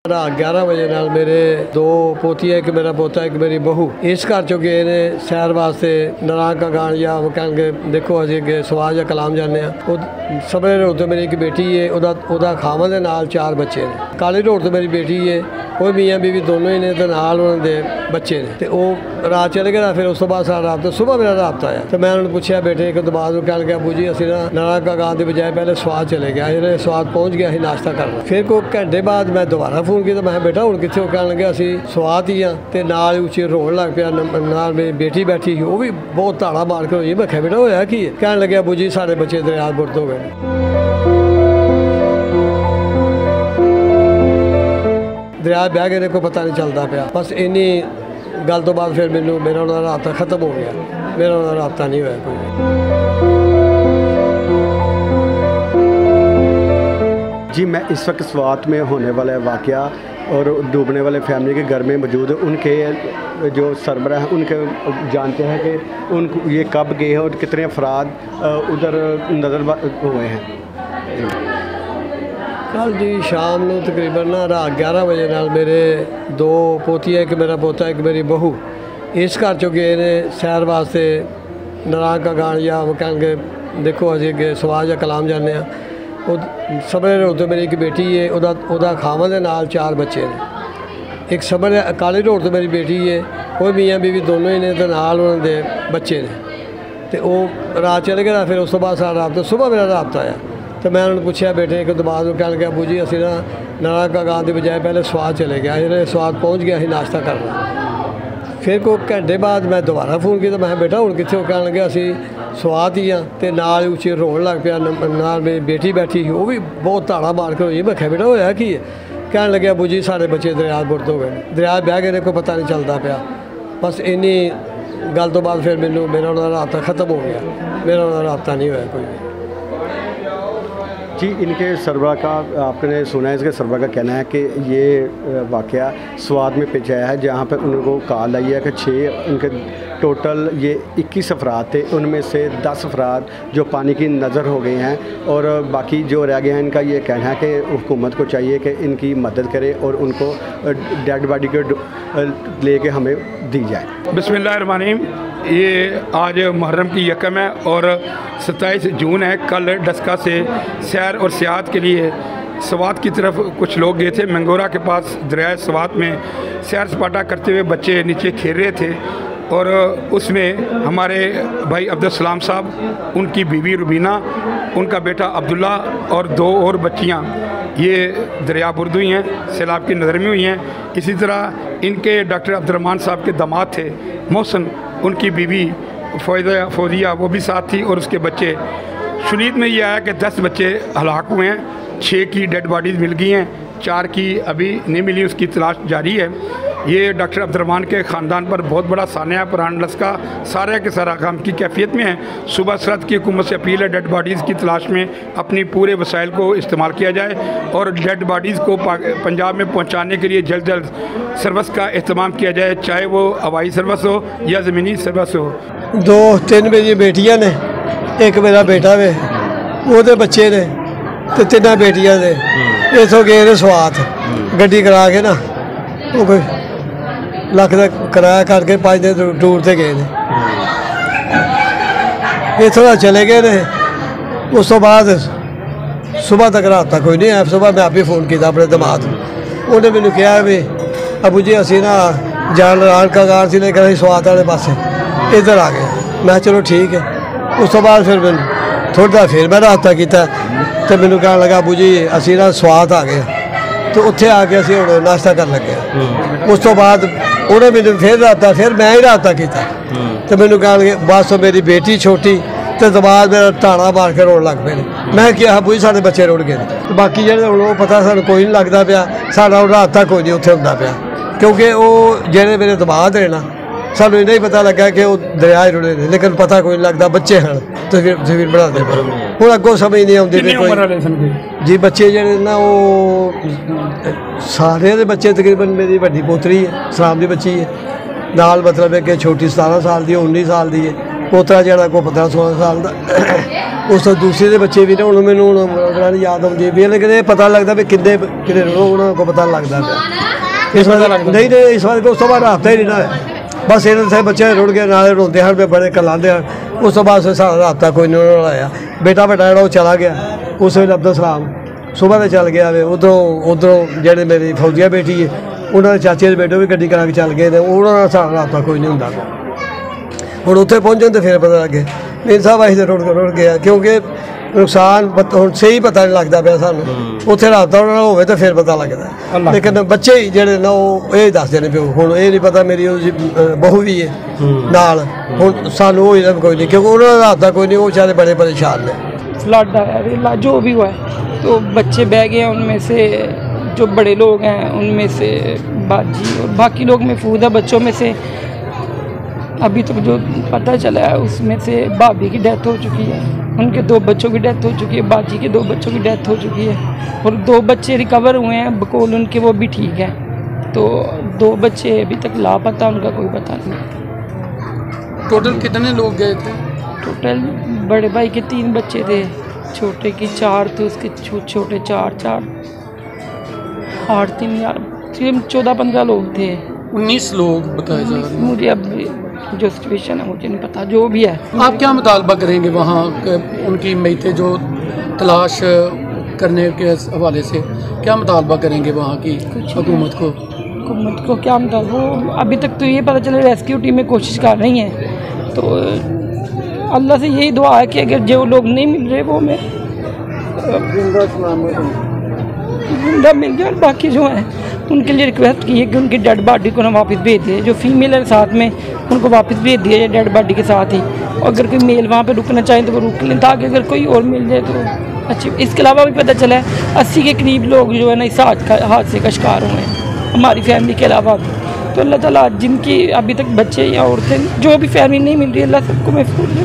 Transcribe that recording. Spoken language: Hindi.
रात 11 बजे नाल मेरे दो पोतियां, एक मेरा पोता, एक मेरी बहू इस घर चो गए ने सैर वास्ते नारायण का गान या कह देखो असीं अगे सवाल या कलाम जाने सबरे रोड तो मेरी एक बेटी है, उदा खावन दे नाल 4 बच्चे ने। काली रोड तो मेरी बेटी है, वो मियाँ बीवी दोनों ही ने तो नाल उन्होंने बच्चे ने। तो वो रात चले गए, फिर उस तो बाद सारा राबता सुबह मेरा राबता आया तो मैं उन्होंने पूछा बेटे एक बाद कह लगे अबू जी असी ना नारायण का गान के बजाय पहले स्वाद चले गया, इन्हें स्वाद पहुँच गया ही नाश्ता करना। फिर कोई घंटे बाद मैं दोबारा फोन किया, मैं बेटा हूँ कितने कह लगे असी स्वाद ही हाँ, तो नाल उच्ची रोन लग पाया, नाल मेरी बेटी बैठी थी वो भी बहुत धाड़ा मार कर होई। मैं बेटा होया की है, कह लगे अबू जी सारे बच्चे दरिया बुर्द हो गए। दरिया बह गए ने कोई पता नहीं चलता पाया। बस इन्नी गल तो बाद फिर मैनू मेरा उन्होंने राबता खत्म हो गया, मेरा उन्होंने राबता नहीं होया कोई। जी मैं इस वक्त स्वात में होने वाला वाक़या और डूबने वाले फैमिली के घर में मौजूद उनके जो सरबराह हैं उनके जानते हैं कि उन ये कब गए हैं और कितने अफराद उधर नज़र हुए हैं। कल जी शाम को तकरीबन ना रात 11 बजे नाल मेरे दो पोतियां, एक मेरा पोता, एक मेरी बहू इस घर चो गए ने सैर वास्ते नारायण का गान या कह देखो असीं अगे सवाल या कलाम जाने सबरे रोड तो मेरी एक बेटी है, उदा खावन दे नाल 4 बच्चे ने। एक सबरे काली रोड तो मेरी बेटी है, वो मियाँ बीवी दोनों ही ने तो नाल उन्होंने बच्चे ने। तो वो रात चले गए, फिर उस तो बाद सारा राबता सुबह मेरा राबता आया तो मैं उन्होंने पूछा बेटे एक बाद कह लगे अबू जी असी ना नारायण का गान के बजाय पहले स्वाद चले गया, इन्हें स्वाद पहुँच गया ही नाश्ता करना। फिर कोई घंटे बाद मैं दोबारा फोन किया, मैं बेटा हूँ कितने कह लगे असी स्वाद ही हाँ, तो नाल उच्ची रोन लग पाया, नाल मेरी बेटी बैठी थी वो भी बहुत धाड़ा मार कर होई। मैं बेटा होया की है, कह लगे अबू जी सारे बच्चे दरिया बुर्द हो गए, दरिया बह गए ने कोई पता नहीं चलता पाया। बस इन्नी गल तो बाद फिर मैनू मेरा उन्होंने राबता खत्म हो गया, मेरा उन्होंने राबता नहीं होया कोई। जी इनके सरबरा का आपने सुना है, इसके सरबरा का कहना है कि ये वाक़या स्वाद में पेश आया है जहाँ पर उनको कॉल आई है कि 6 उनके टोटल ये 21 अफराद थे, उनमें से 10 अफराद जो पानी की नज़र हो गए हैं और बाकी जो रह गए हैं इनका ये कहना है कि हुकूमत को चाहिए कि इनकी मदद करे और उनको डेड बॉडी को ले के हमें दी जाए। बिस्मिल्लाहिर्रहमानिर्रहीम। ये आज मुहर्रम की यकम है और 27 जून है। कल डस्का से सैर और सियाहत के लिए स्वात की तरफ कुछ लोग गए थे। मंगोरा के पास दरिया स्वात में सैर सपाटा करते हुए बच्चे नीचे खेल रहे थे और उसमें हमारे भाई अब्दुलसलाम साहब, उनकी बीवी रुबीना, उनका बेटा अब्दुल्ला और 2 और बच्चियाँ ये दरिया बुर्द हुई हैं, सैलाब की नज़र में हुई हैं। इसी तरह इनके डॉक्टर अब्दुर्रहमान साहब के दामाद थे मोहसन, उनकी बीवी फौजिया वो भी साथ थी और उसके बच्चे। शुनीद में ये आया कि 10 बच्चे हलाक हुए हैं, 6 की डेड बॉडीज़ मिल गई हैं, 4 की अभी नहीं मिली, उसकी तलाश जारी है। ये डॉक्टर अब्दुर्रहमान के ख़ानदान पर बहुत बड़ा सानिया पुरान लस्का सारे के सारा काम की कैफियत में है। सूबा सरहद की हुकूमत से अपील है डेड बॉडीज़ की तलाश में अपनी पूरे वसाइल को इस्तेमाल किया जाए और डेड बॉडीज़ को पंजाब में पहुँचाने के लिए जल्द जल्द सर्विस का अहतमाम किया जाए, चाहे वो हवाई सर्विस हो या ज़मीनी सर्विस हो। 2-3 मेरी बेटियां ने, एक मेरा बेटा वे, वो बच्चे ने तो 3 बेटियां ने। इतों गए ने स्वात गड्डी करा के ना वो कोई लख का किराया करके 5 दिन टूर से गए ने, इतों चले गए ने। उस तो बाद सुबह तक रात तक कोई नहीं आया। सुबह मैं आप ही फ़ोन किया अपने दमाद, उन्हें मैंने कहा भी अबू जी असी ना जान नारायण का गान से लेकर स्वात वाले पासे इधर आ गए। मैं चलो ठीक है। उस तो बाद फिर मैंने थोड़ा फिर मैं राबता किया तो मैंने कह लगा अबू जी असी ना स्वात आ गए, तो उत्थे आके असी हुण नाश्ता कर लगे। उस तो बाद उन्हें मैंने फिर राबता, फिर मैं ही राबता किया तो मैंने कह लगे बस मेरी बेटी छोटी तो दबाद मेरा टाणा मार के रोड़ लग पे। मैं क्या अबू जी सारे बच्चे रुड़ गए, तो बाकी जो वो पता सानू कोई नहीं लगता पाया, साडा राबता कोई नहीं उत्थे हुंदा पाया क्योंकि वो जेडे मेरे दमाद है ना सानू इन्ना ही पता लगा कि वो दरिया रुड़े ने, लेकिन पता कोई नहीं लगता बच्चे हैं तो फिर बनाते हूँ अगों समझ नहीं आती जी। बच्चे जेडे ना वो सारे दे बच्चे तकरीबन मेरी वड्डी पोतरी है सलाम की बच्ची है, नाल मतलब है कि छोटी 17 साल की 19 साल की है, पोतरा जरा को 15-16 साल का उस तो दूसरे के बच्चे भी ने हूँ मैंने हूँ याद आती भी लेकिन ये पता लगता भी किन्ने किन्ने उन्होंने को पता लगता इस बार नहीं नहीं इस बार उस तो बाद राबता ही नहीं ना बस इन्होंने बच्चे रुड़ गए नाले रोंदे हैं बड़े कलाते हैं उस तो बाद सारा राबता कोई नहीं उन्होंने आया बेटा बेटा जो चला गया उस वे अब्दुल सलाम सुबह तो चल गया उधरों जेडे मेरी फौजिया बेटी है उन्होंने चाचे के बेटे भी गड्डी करा के चल गए उन्होंने सारा राबता कोई नहीं होंगे हूँ उत्थे पहुँचे तो फिर पता लगे मेरे साहब अं तो रुड़ गया क्योंकि नुकसान हूँ सही पता नहीं लगता पाया सानू उत्थे राबता हो तो फिर पता लगता लेकिन बच्चे ही जेडे ना वो ये दसते ने प्यो हूँ ये नहीं पता मेरी बहू भी है नाल हूँ सानू कोई नहीं क्योंकि उन्होंने राबता कोई नहीं वो बेचारे बड़े परेशान ने फ्लड आया जो भी हुआ है तो बच्चे बह गए उनमें से जो बड़े लोग हैं उनमें से बाजी और बाकी लोग महफूज है बच्चों में से अभी तक जो पता चला है उसमें से भाभी की डेथ हो चुकी है उनके 2 बच्चों की डेथ हो चुकी है बाजी के 2 बच्चों की डेथ हो चुकी है और 2 बच्चे रिकवर हुए हैं बकौल उनके वो भी ठीक है तो 2 बच्चे अभी तक लापता उनका कोई पता नहीं। टोटल कितने लोग गए थे? टोटल बड़े भाई के 3 बच्चे थे छोटे की 4 थे उसके छोटे 4 8 3 यार 14-15 लोग थे 19 लोग बताए जा रहे हैं। मुझे अब जो सिचुएशन है मुझे नहीं पता जो भी है। आप क्या मुतालबा करेंगे वहाँ उनकी मैतें जो तलाश करने के हवाले से क्या मुतालबा करेंगे वहाँ की हुकूमत को क्या मतलब वो अभी तक तो ये पता चला रेस्क्यू टीमें कोशिश कर रही हैं तो अल्लाह से यही दुआ है कि अगर जो लोग नहीं मिल रहे वो मैं जिंदा मिल गया और बाकी जो है उनके लिए रिक्वेस्ट की है कि उनकी डेड बॉडी को ना वापस भेज दिए जो फीमेल है साथ में उनको वापस भेज दिया जाए डेड बॉडी के साथ ही अगर कोई मेल वहाँ पे रुकना चाहे तो वो रुक लें ताकि अगर कोई और मिल जाए तो अच्छी। इसके अलावा भी पता चला है 80 के करीब लोग जो है ना इस हादसे का शिकार हुए हैं हमारी फैमिली के अलावा तो अल्लाह ताला जिनकी अभी तक बच्चे या औरतें जो भी फैमिली नहीं मिल रही अल्लाह सबको महफूज